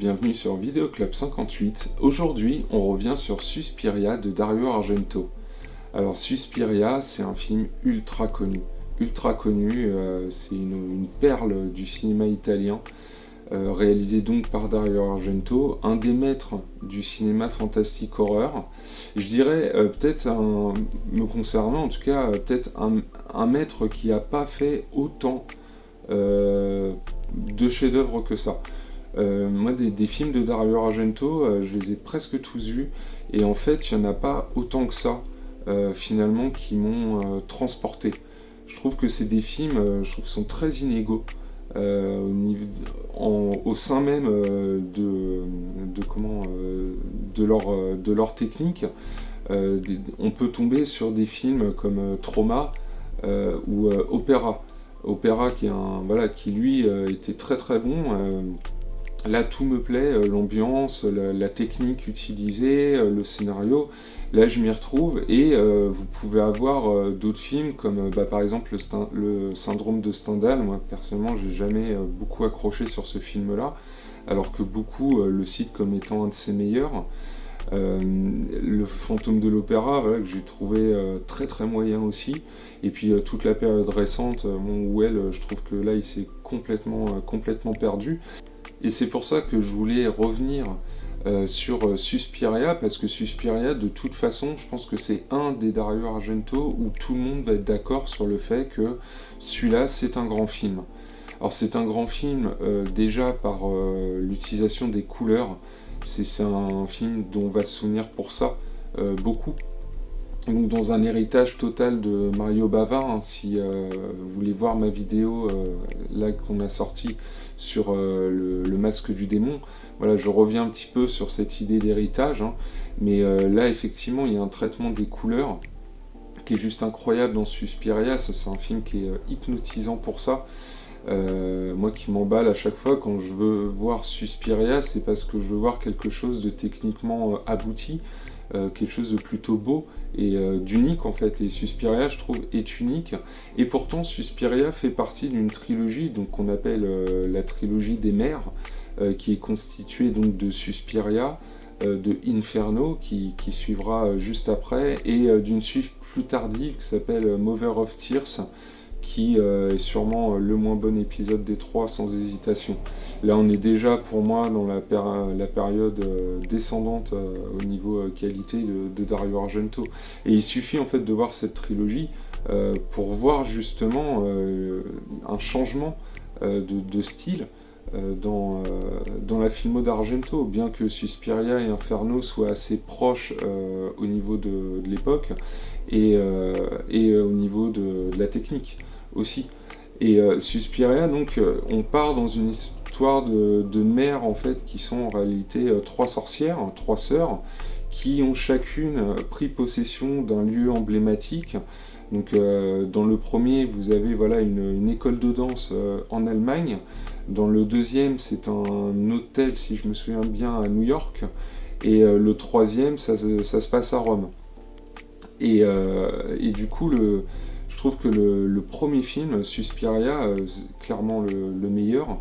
bienvenue sur Vidéo Club 58. Aujourd'hui, on revient sur Suspiria de Dario Argento. Alors Suspiria, c'est un film ultra connu. C'est une perle du cinéma italien, réalisé donc par Dario Argento, un des maîtres du cinéma fantastique horreur. Je dirais me concernant en tout cas, peut-être un maître qui n'a pas fait autant de chefs-d'œuvre que ça. Moi, des films de Dario Argento, je les ai presque tous vus, et en fait, il n'y en a pas autant que ça, finalement, qui m'ont transporté. Je trouve que c'est des films, sont très inégaux, au sein même de leur technique. On peut tomber sur des films comme Trauma ou Opéra. Opéra qui lui était très très bon. Là tout me plaît, l'ambiance, la technique utilisée, le scénario, là je m'y retrouve, et vous pouvez avoir d'autres films comme par exemple le syndrome de Stendhal. Moi personnellement j'ai jamais beaucoup accroché sur ce film là, alors que beaucoup le citent comme étant un de ses meilleurs. Le fantôme de l'opéra, que j'ai trouvé très très moyen aussi, et puis toute la période récente, je trouve que là il s'est complètement perdu, et c'est pour ça que je voulais revenir sur Suspiria, parce que Suspiria, de toute façon, je pense que c'est un des Dario Argento où tout le monde va être d'accord sur le fait que celui-là c'est un grand film. Alors c'est un grand film déjà par l'utilisation des couleurs. C'est un film dont on va se souvenir pour ça beaucoup. Donc dans un héritage total de Mario Bava, si vous voulez voir ma vidéo là qu'on a sortie sur le masque du démon, voilà, je reviens un petit peu sur cette idée d'héritage, mais là effectivement il y a un traitement des couleurs qui est juste incroyable dans Suspiria. Ça, c'est un film qui est hypnotisant pour ça. Moi qui m'emballe à chaque fois quand je veux voir Suspiria, c'est parce que je veux voir quelque chose de techniquement abouti, quelque chose de plutôt beau et d'unique en fait, et Suspiria je trouve est unique, et pourtant Suspiria fait partie d'une trilogie donc qu'on appelle la trilogie des mers, qui est constituée donc de Suspiria, de Inferno qui suivra juste après, et d'une suite plus tardive qui s'appelle Mother of Tears, qui est sûrement le moins bon épisode des trois sans hésitation. Là on est déjà pour moi dans la période descendante au niveau qualité de Dario Argento, et il suffit en fait de voir cette trilogie pour voir justement un changement de style dans la filmo d'Argento, bien que Suspiria et Inferno soient assez proches au niveau de l'époque et au niveau de la technique aussi. Et Suspiria, donc on part dans une histoire de mères en fait qui sont en réalité trois sorcières, trois sœurs, qui ont chacune pris possession d'un lieu emblématique. Donc dans le premier, vous avez une école de danse en Allemagne. Dans le deuxième, c'est un hôtel, si je me souviens bien, à New York. Et le troisième, ça se passe à Rome. Et du coup, je trouve que le premier film, Suspiria, clairement le meilleur,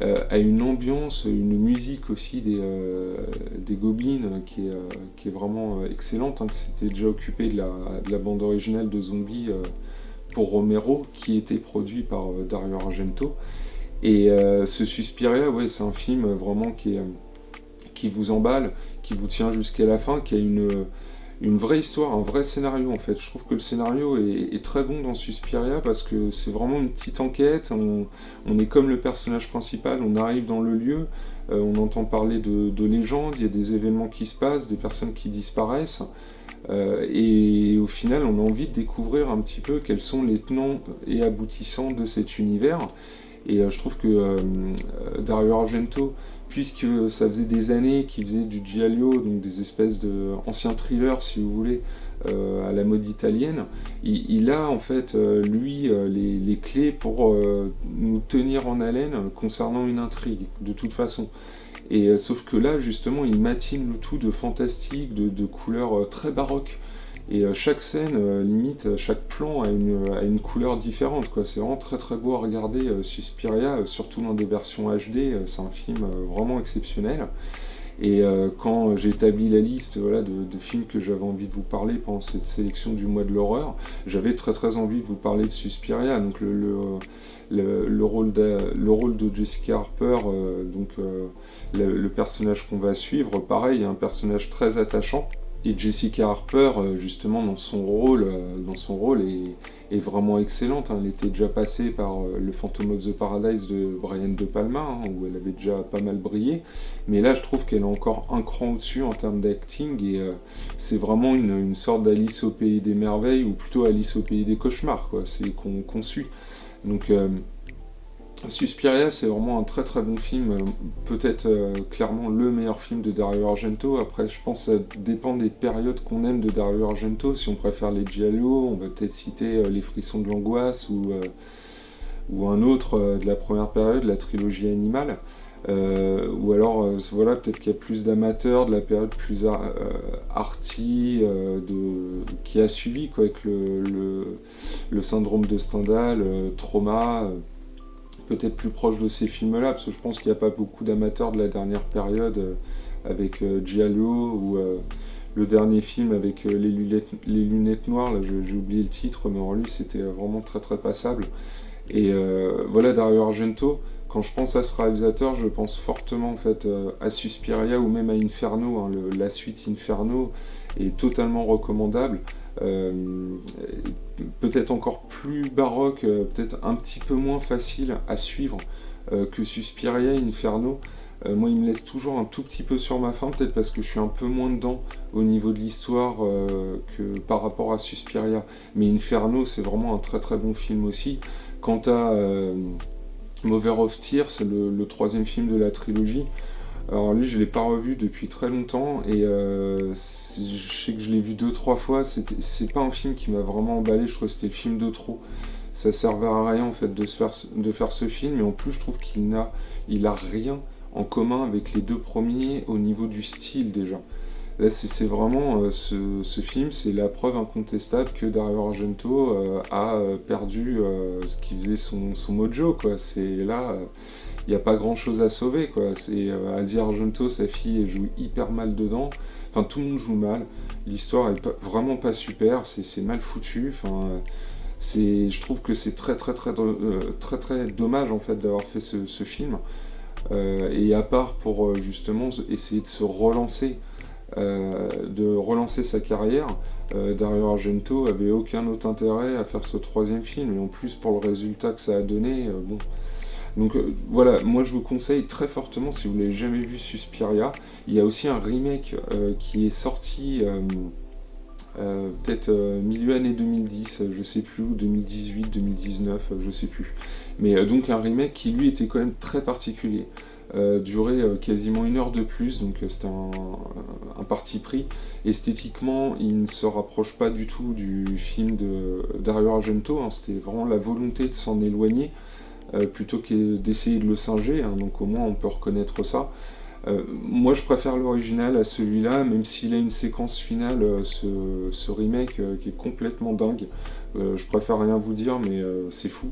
a une ambiance, une musique aussi des Gobelins qui est vraiment excellente, qui s'était déjà occupé de la bande originale de Zombie pour Romero, qui était produit par Dario Argento. Et ce Suspiria, c'est un film vraiment qui vous emballe, qui vous tient jusqu'à la fin, qui a une vraie histoire, un vrai scénario en fait. Je trouve que le scénario est très bon dans Suspiria, parce que c'est vraiment une petite enquête, on est comme le personnage principal, on arrive dans le lieu, on entend parler de légendes, il y a des événements qui se passent, des personnes qui disparaissent, et au final on a envie de découvrir un petit peu quels sont les tenants et aboutissants de cet univers. Et je trouve que Dario Argento, puisque ça faisait des années qu'il faisait du giallo, donc des espèces d'anciens thrillers si vous voulez, à la mode italienne, il a en fait lui les clés pour nous tenir en haleine concernant une intrigue, de toute façon. Et sauf que là justement il matine le tout de fantastique, de couleurs très baroques, Et chaque scène, limite, chaque plan a une couleur différente, quoi. C'est vraiment très très beau à regarder, Suspiria, surtout dans des versions HD, c'est un film vraiment exceptionnel. Et quand j'ai établi la liste, voilà, de films que j'avais envie de vous parler pendant cette sélection du mois de l'horreur, j'avais très très envie de vous parler de Suspiria. Donc le rôle de Jessica Harper, le personnage qu'on va suivre, pareil, un personnage très attachant. Et Jessica Harper, justement, dans son rôle est vraiment excellente, hein. Elle était déjà passée par Le Phantom of the Paradise de Brian De Palma, hein, où elle avait déjà pas mal brillé. Mais là, je trouve qu'elle est encore un cran au-dessus en termes d'acting, et c'est vraiment une sorte d'Alice au Pays des Merveilles, ou plutôt Alice au Pays des Cauchemars, quoi. C'est qu'on suit. Donc, Suspiria, c'est vraiment un très très bon film, peut-être clairement le meilleur film de Dario Argento. Après, je pense que ça dépend des périodes qu'on aime de Dario Argento. Si on préfère les giallo, on va peut-être citer Les Frissons de l'Angoisse, ou un autre de la première période, la trilogie Animal. Ou alors, voilà, peut-être qu'il y a plus d'amateurs de la période plus arty qui a suivi, quoi, avec le syndrome de Stendhal, Trauma, peut-être plus proche de ces films-là, parce que je pense qu'il n'y a pas beaucoup d'amateurs de la dernière période, avec Giallo, ou le dernier film avec les lunettes noires, là j'ai oublié le titre, mais en lui c'était vraiment très très passable. Et voilà, Dario Argento, quand je pense à ce réalisateur, je pense fortement en fait à Suspiria, ou même à Inferno, hein. La suite Inferno est totalement recommandable. Euh, Peut-être encore plus baroque, peut-être un petit peu moins facile à suivre que Suspiria et Inferno. Moi, il me laisse toujours un tout petit peu sur ma faim, peut-être parce que je suis un peu moins dedans au niveau de l'histoire que par rapport à Suspiria. Mais Inferno, c'est vraiment un très très bon film aussi. Quant à Mother of Tears, c'est le troisième film de la trilogie. Alors lui, je l'ai pas revu depuis très longtemps, et je sais que je l'ai vu 2-3 fois. C'est pas un film qui m'a vraiment emballé. Je trouve que c'était le film de trop. Ça servait à rien en fait de faire ce film, et en plus je trouve il a rien en commun avec les deux premiers au niveau du style déjà. Là, c'est vraiment ce film, c'est la preuve incontestable que Dario Argento a perdu ce qui faisait son mojo, quoi. C'est là, il n'y a pas grand chose à sauver, quoi. C'est Asia Argento, sa fille, elle joue hyper mal dedans. Enfin, tout le monde joue mal. L'histoire est vraiment pas super. C'est mal foutu. Enfin, je trouve que c'est très très très très très dommage en fait d'avoir fait ce film. Et à part pour justement essayer de relancer sa carrière, Dario Argento avait aucun autre intérêt à faire ce troisième film. Et en plus, pour le résultat que ça a donné, bon. Donc voilà, moi je vous conseille très fortement, si vous l'avez jamais vu, Suspiria. Il y a aussi un remake qui est sorti peut-être milieu année 2010, je sais plus, ou 2018, 2019, je sais plus. Mais donc un remake qui lui était quand même très particulier. Durait quasiment 1 heure de plus, donc c'était un parti pris. Esthétiquement, il ne se rapproche pas du tout du film de Dario Argento, hein. C'était vraiment la volonté de s'en éloigner, plutôt que d'essayer de le singer, hein, donc au moins on peut reconnaître ça. Moi je préfère l'original à celui-là, même s'il a une séquence finale, ce remake qui est complètement dingue. Je préfère rien vous dire, mais c'est fou.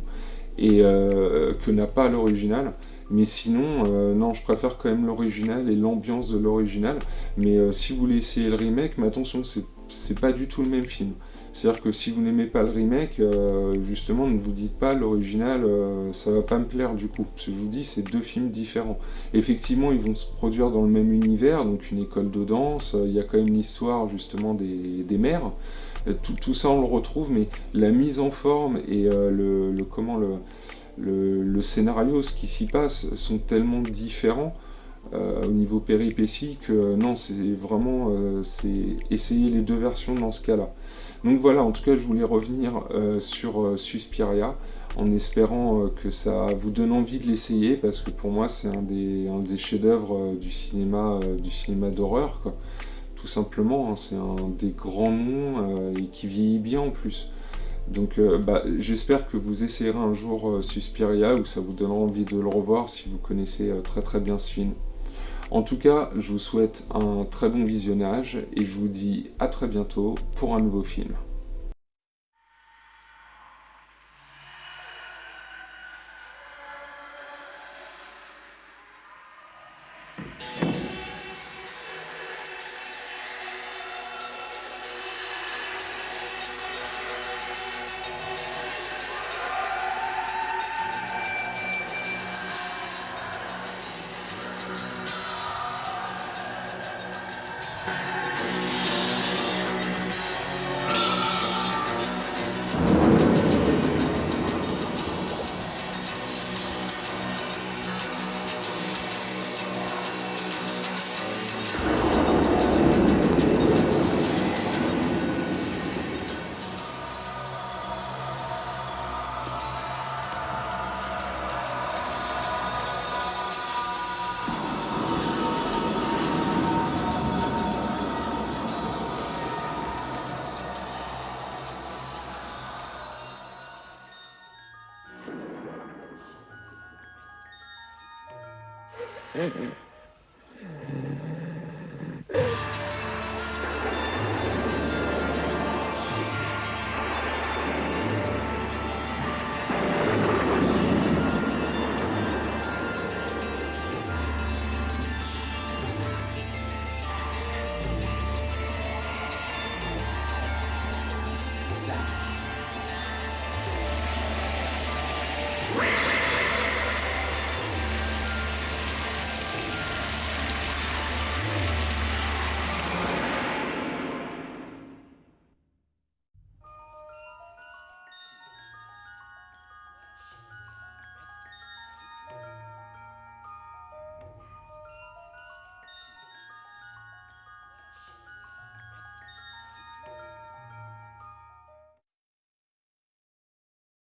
Et que n'a pas l'original. Mais sinon, non, je préfère quand même l'original et l'ambiance de l'original. Mais si vous voulez essayer le remake, mais attention, c'est pas du tout le même film. C'est-à-dire que si vous n'aimez pas le remake, justement, ne vous dites pas l'original, ça va pas me plaire du coup. Parce que je vous dis, c'est deux films différents. Effectivement, ils vont se produire dans le même univers, donc une école de danse, il y a quand même l'histoire justement des mères. Tout ça, on le retrouve, mais la mise en forme et le scénario, ce qui s'y passe, sont tellement différents au niveau péripéties que non, c'est vraiment c'est essayer les deux versions dans ce cas-là. Donc voilà, en tout cas, je voulais revenir sur Suspiria en espérant que ça vous donne envie de l'essayer, parce que pour moi, c'est un des chefs-d'œuvre du cinéma d'horreur, quoi. Tout simplement, hein, c'est un des grands noms et qui vieillit bien en plus. Donc j'espère que vous essayerez un jour Suspiria, ou ça vous donnera envie de le revoir si vous connaissez très très bien ce film. En tout cas, je vous souhaite un très bon visionnage et je vous dis à très bientôt pour un nouveau film. Mm-hmm.